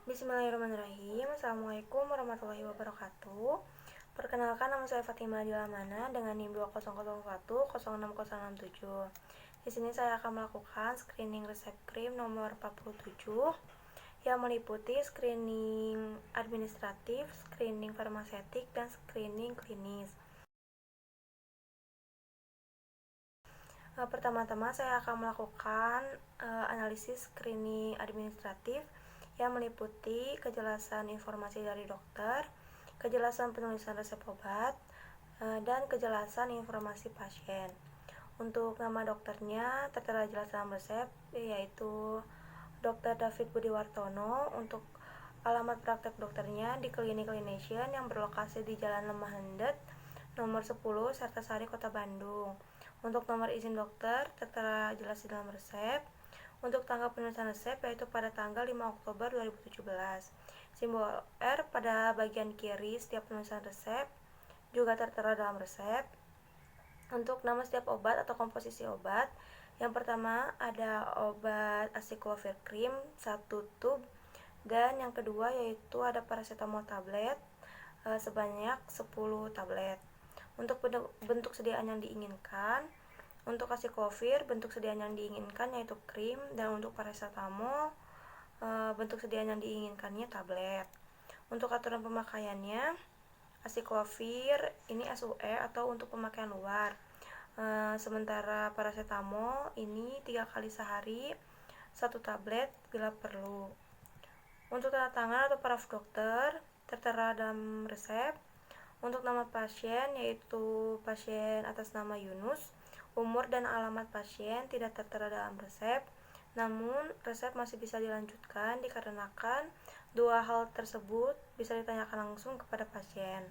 Bismillahirrahmanirrahim. Assalamualaikum warahmatullahi wabarakatuh. Perkenalkan, nama saya Fatimah Dilamana dengan NIM 2001060067. Di sini saya akan melakukan screening resep krim nomor 47 yang meliputi screening administratif, screening farmasetik, dan screening klinis. Pertama-tama saya akan melakukan analisis screening administratif yang meliputi kejelasan informasi dari dokter, kejelasan penulisan resep obat, dan kejelasan informasi pasien. Untuk nama dokternya tertera jelas dalam resep, yaitu Dr. David Budiwartono. Untuk alamat praktek dokternya di Klinik Clinician yang berlokasi di Jalan Lemah Hendet, nomor 10, Sartasari, Kota Bandung. Untuk nomor izin dokter tertera jelas di dalam resep. Untuk tanggal penulisan resep yaitu pada tanggal 5 Oktober 2017. Simbol R pada bagian kiri setiap penulisan resep juga tertera dalam resep. Untuk nama setiap obat atau komposisi obat, yang pertama ada obat aciclovir cream 1 tub, dan yang kedua yaitu ada paracetamol tablet sebanyak 10 tablet. Untuk bentuk sediaan yang diinginkan, untuk aciclovir bentuk sediaan yang diinginkan yaitu krim, dan untuk paracetamol bentuk sediaan yang diinginkannya tablet. Untuk aturan pemakaiannya, aciclovir ini SUE atau untuk pemakaian luar, sementara paracetamol ini 3 kali sehari 1 tablet bila perlu. Untuk tanda tangan atau paraf dokter tertera dalam resep. Untuk nama pasien yaitu pasien atas nama Yunus. Umur dan alamat pasien tidak tertera dalam resep, namun resep masih bisa dilanjutkan dikarenakan dua hal tersebut bisa ditanyakan langsung kepada pasien.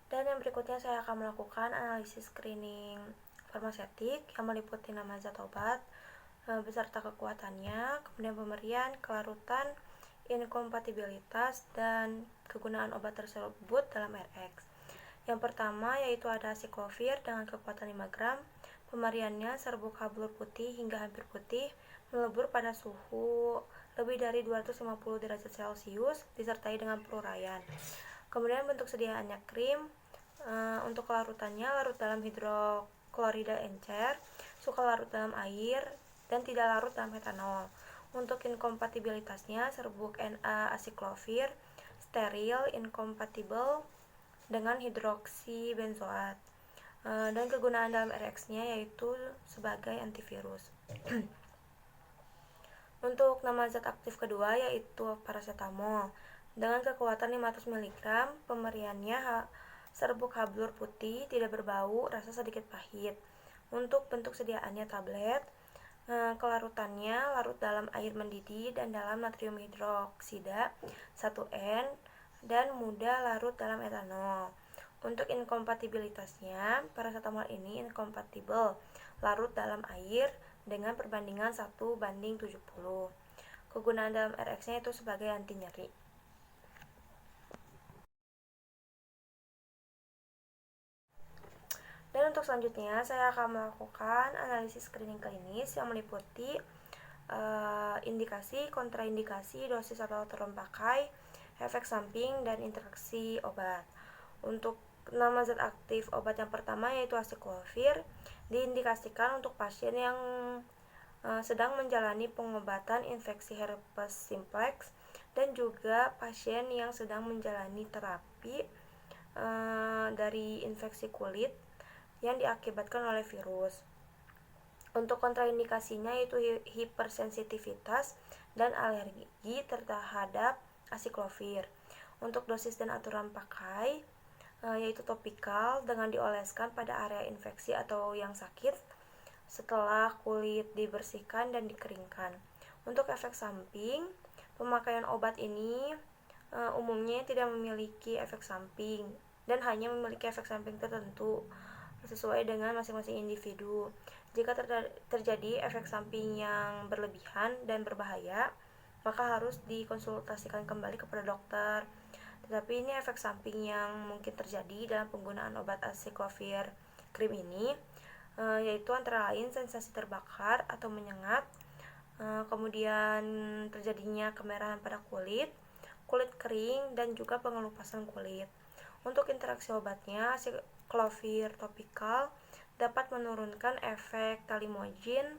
Dan yang berikutnya saya akan melakukan analisis screening farmasetik yang meliputi nama zat obat beserta kekuatannya, kemudian pemberian, kelarutan, inkompatibilitas, dan kegunaan obat tersebut dalam RX. Yang pertama yaitu ada aciclovir dengan kekuatan 5 gram. Pemberiannya serbuk hablur putih hingga hampir putih, melebur pada suhu lebih dari 250 derajat Celcius disertai dengan peruraian. Kemudian bentuk sediaannya krim. Untuk kelarutannya larut dalam hidroklorida encer, suka larut dalam air, dan tidak larut dalam etanol. Untuk inkompatibilitasnya serbuk Na aciclovir steril, incompatible dengan hidroksi benzoat. Dan kegunaan dalam RX-nya yaitu sebagai antivirus. Untuk nama zat aktif kedua yaitu paracetamol dengan kekuatan 500 mg. Pemberiannya serbuk hablur putih, tidak berbau, rasa sedikit pahit. Untuk bentuk sediaannya tablet. Kelarutannya larut dalam air mendidih dan dalam natrium hidroksida 1N, dan mudah larut dalam etanol. Untuk inkompatibilitasnya, paracetamol ini incompatible, larut dalam air dengan perbandingan 1:70. Kegunaan dalam RX-nya itu sebagai anti nyeri. Dan untuk selanjutnya saya akan melakukan analisis screening klinis yang meliputi indikasi, kontraindikasi, dosis atau aturan pakai, efek samping, dan interaksi obat. Untuk nama zat aktif obat yang pertama yaitu aciclovir diindikasikan untuk pasien yang sedang menjalani pengobatan infeksi herpes simplex, dan juga pasien yang sedang menjalani terapi dari infeksi kulit yang diakibatkan oleh virus. Untuk kontraindikasinya yaitu hipersensitivitas dan alergi terhadap aciclovir. Untuk dosis dan aturan pakai yaitu topikal dengan dioleskan pada area infeksi atau yang sakit setelah kulit dibersihkan dan dikeringkan. Untuk efek samping, pemakaian obat ini umumnya tidak memiliki efek samping dan hanya memiliki efek samping tertentu sesuai dengan masing-masing individu. Jika terjadi efek samping yang berlebihan dan berbahaya, maka harus dikonsultasikan kembali kepada dokter. Tetapi ini efek samping yang mungkin terjadi dalam penggunaan obat aciclovir krim ini yaitu antara lain sensasi terbakar atau menyengat, kemudian terjadinya kemerahan pada kulit kering, dan juga pengelupasan kulit. Untuk interaksi obatnya, acyclovir topikal dapat menurunkan efek talimogin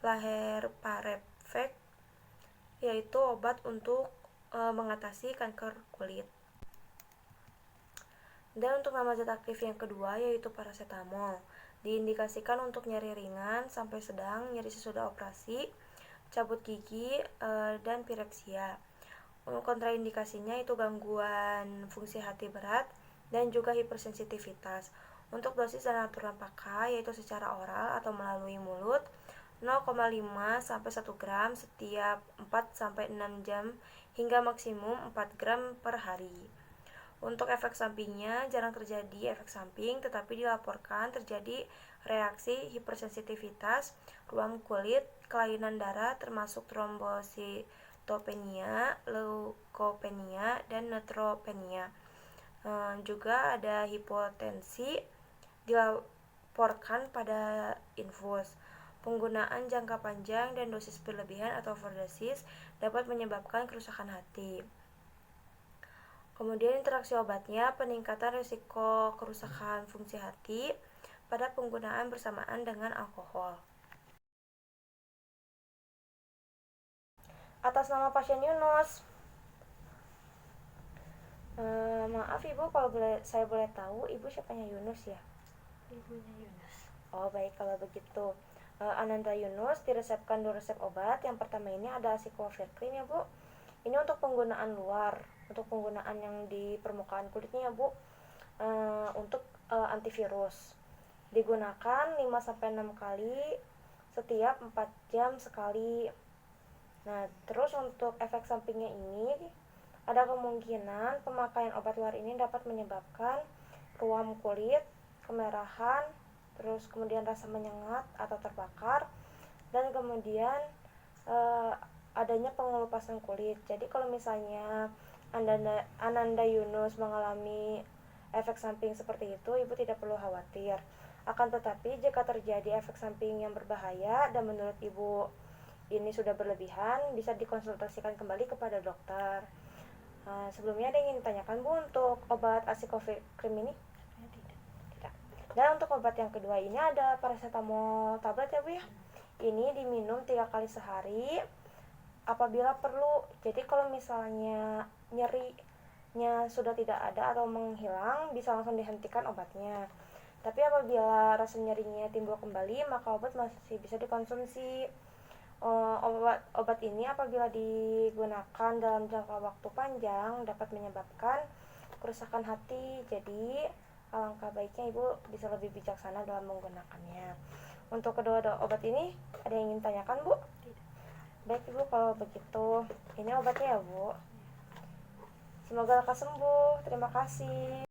laherparefect, yaitu obat untuk mengatasi kanker kulit. Dan untuk nama zat aktif yang kedua yaitu paracetamol. Diindikasikan untuk nyeri ringan sampai sedang, nyeri sesudah operasi, cabut gigi, dan pireksia. Kontraindikasinya itu gangguan fungsi hati berat dan juga hipersensitivitas. Untuk dosis dan aturan pakai yaitu secara oral atau melalui mulut 0,5 sampai 1 gram setiap 4 sampai 6 jam hingga maksimum 4 gram per hari. Untuk efek sampingnya jarang terjadi efek samping, tetapi dilaporkan terjadi reaksi hipersensitivitas ruam kulit, kelainan darah termasuk trombositopenia, leukopenia, dan neutropenia. Juga ada hipotensi dilaporkan pada infus. Penggunaan jangka panjang dan dosis berlebihan atau overdosis dapat menyebabkan kerusakan hati. Kemudian interaksi obatnya, peningkatan risiko kerusakan fungsi hati pada penggunaan bersamaan dengan alkohol. Atas nama pasien Yunus. Maaf Ibu, kalau saya boleh tahu, Ibu siapanya Yunus ya? Ibunya Yunus. Oh baik, kalau begitu. Ananda Yunus diresepkan 2 resep obat. Yang pertama ini ada acyclovir cream ya Bu. Ini untuk penggunaan luar, untuk penggunaan yang di permukaan kulitnya ya Bu, untuk antivirus. Digunakan 5-6 kali setiap 4 jam sekali. Nah, terus untuk efek sampingnya ini, ada kemungkinan pemakaian obat luar ini dapat menyebabkan ruam kulit, kemerahan, terus kemudian rasa menyengat atau terbakar, dan kemudian adanya pengelupasan kulit. Jadi kalau misalnya Ananda Yunus mengalami efek samping seperti itu, Ibu tidak perlu khawatir. Akan tetapi jika terjadi efek samping yang berbahaya dan menurut Ibu ini sudah berlebihan, bisa dikonsultasikan kembali kepada dokter. Sebelumnya ada yang ingin ditanyakan Bu untuk obat acyclovir cream ini? Tidak. Dan untuk obat yang kedua ini ada paracetamol tablet ya Bu ya. Ini diminum 3 kali sehari apabila perlu. Jadi kalau misalnya nyerinya sudah tidak ada atau menghilang, bisa langsung dihentikan obatnya. Tapi apabila rasa nyerinya timbul kembali, maka obat masih bisa dikonsumsi. Obat ini apabila digunakan dalam jangka waktu panjang dapat menyebabkan kerusakan hati. Jadi alangkah baiknya Ibu bisa lebih bijaksana dalam menggunakannya. Untuk kedua obat ini ada yang ingin tanyakan Bu? Tidak. Baik Ibu, kalau begitu ini obatnya ya Bu. Semoga lekas sembuh. Terima kasih.